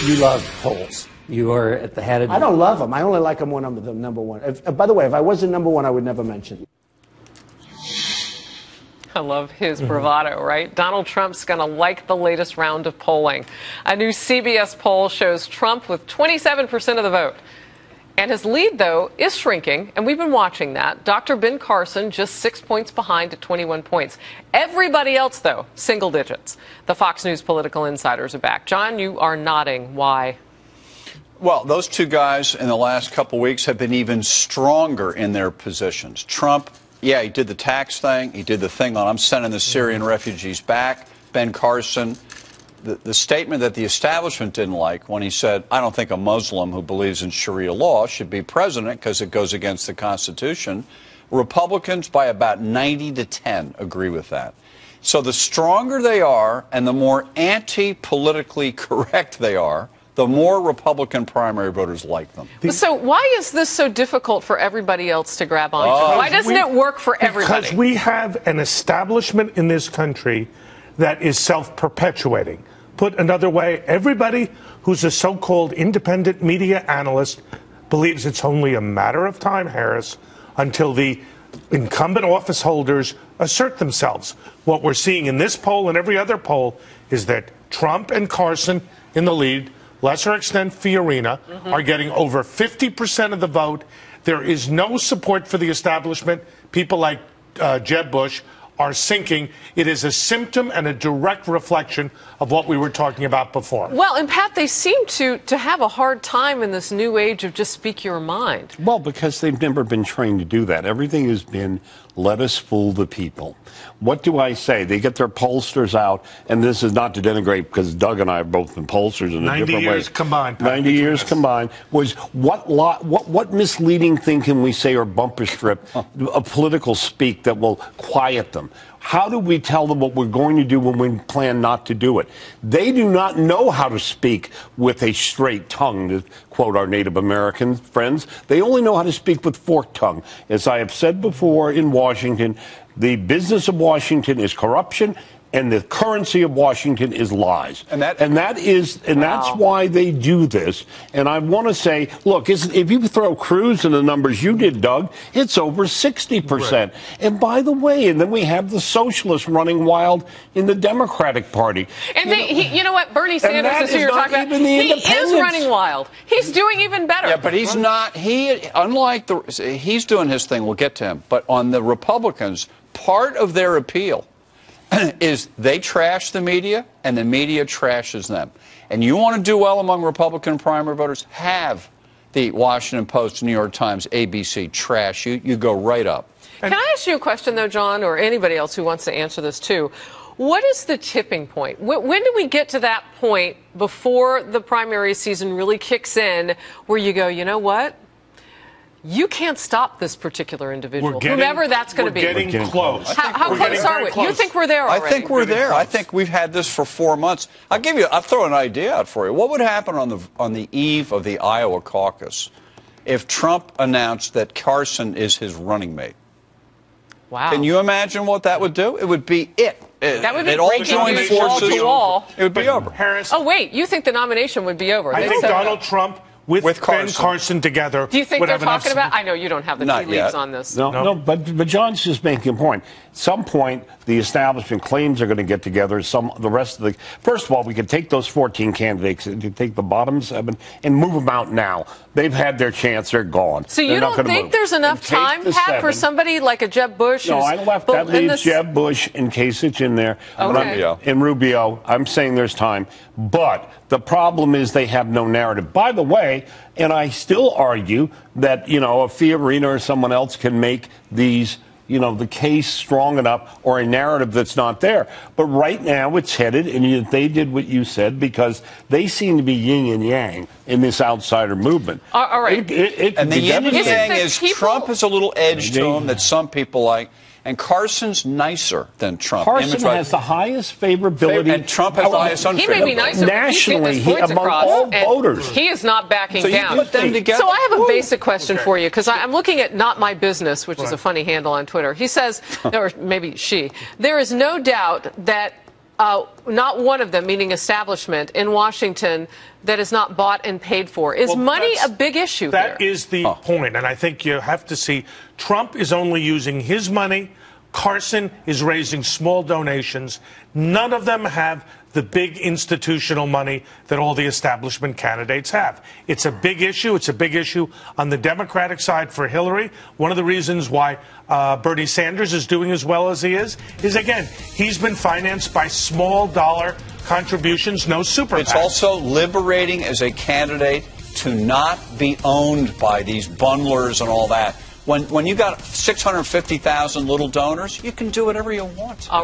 You love polls. You are at the head of... I don't love them. I only like them when I'm the number one. By the way, if I wasn't number one, I would never mention it. I love his bravado, right? Donald Trump's going to like the latest round of polling. A new CBS poll shows Trump with 27% of the vote. And his lead, though, is shrinking, and we've been watching that. Dr. Ben Carson just 6 points behind at 21 points. Everybody else, though, single digits. The Fox News political insiders are back. John, you are nodding. Why? Well, those two guys in the last couple weeks have been even stronger in their positions. Trump, yeah, he did the tax thing. He did the thing on I'm sending the Syrian refugees back. Ben Carson, the statement that the establishment didn't like when he said, I don't think a Muslim who believes in Sharia law should be president because it goes against the Constitution. Republicans, by about 90-10, agree with that. So the stronger they are and the more anti-politically correct they are, the more Republican primary voters like them. So why is this so difficult for everybody else to grab onto? Why doesn't it work for everybody? Because we have an establishment in this country that is self-perpetuating. Put another way, everybody who's a so-called independent media analyst believes it's only a matter of time, Harris, until the incumbent office holders assert themselves. What we're seeing in this poll and every other poll is that Trump and Carson in the lead, lesser extent Fiorina, are getting over 50% of the vote. There is no support for the establishment. People like Jeb Bush are sinking. It is a symptom and a direct reflection of what we were talking about before. Well, and Pat, they seem to have a hard time in this new age of just speak your mind. Well, because they've never been trained to do that. Everything has been, let us fool the people. What do I say? They get their pollsters out, and this is not to denigrate, because Doug and I have both been pollsters in a different way. 90 years combined. Pat, 90 years combined. Was what misleading thing can we say or bumper strip of political speak that will quiet them? How do we tell them what we're going to do when we plan not to do it? They do not know how to speak with a straight tongue, to quote our Native American friends. They only know how to speak with forked tongue. As I have said before in Washington, the business of Washington is corruption, and the currency of Washington is lies. That's why they do this. And I want to say, look, if you throw Cruz in the numbers you did, Doug, it's over 60%. Right. And by the way, and then we have the socialists running wild in the Democratic Party. And you know what? Bernie Sanders is who you're talking about. He is running wild. He's doing even better. Yeah, but he's not. He's doing his thing. We'll get to him. But on the Republicans, part of their appeal is they trash the media, and the media trashes them. And you want to do well among Republican primary voters, have the Washington Post, New York Times, ABC trash you. You go right up. Can I ask you a question, though, John, or anybody else who wants to answer this, too? What is the tipping point? When do we get to that point before the primary season really kicks in where you go, you know what? You can't stop this particular individual, whomever that's going to be. We're getting close. How close are we? You think we're there already? I think we're there. I think we've had this for 4 months. I'll throw an idea out for you. What would happen on the eve of the Iowa caucus if Trump announced that Carson is his running mate? Wow. Can you imagine what that would do? It would be it. That would be all breaking joined news forces. wall to wall. It would be over. Harris. Oh, wait. You think the nomination would be over? I think Donald Trump with Ben Carson together. Do you think they're talking about? I know you don't have the tea leaves on this. No, but John's just making a point. At some point, the establishment claims they're going to get together. First of all, we could take those 14 candidates and take the bottom 7 and move them out now. They've had their chance. They're gone. So you don't think there's enough time, Pat, for somebody like a Jeb Bush? No, that leaves Jeb Bush in case it's in there. Okay. And Rubio. I'm saying there's time. But the problem is they have no narrative. By the way, and I still argue that, a Fiorina or someone else can make these, the case strong enough or a narrative that's not there. But right now it's headed, and they did what you said because they seem to be yin and yang in this outsider movement. All right. And the yin and yang is Trump has a little edge to him that some people like. And Carson's nicer than Trump. Carson has the highest favorability. And Trump has the highest unfavorability. He may be nicer, nationally, among all voters. He is not backing down. You put them together? So I have a basic question for you, because I'm looking at Not My Business, which is a funny handle on Twitter. He says, or maybe she, there is no doubt that not one of them, meaning establishment in Washington, that is not bought and paid for. Is money a big issue here? That is the point, and I think you have to see Trump is only using his money. Carson is raising small donations. None of them have the big institutional money that all the establishment candidates have. It's a big issue. It's a big issue on the Democratic side for Hillary. One of the reasons why Bernie Sanders is doing as well as he is, again, he's been financed by small dollar contributions, no super PACs. It's also liberating as a candidate to not be owned by these bundlers and all that. When you got 650,000 little donors, you can do whatever you want. All right.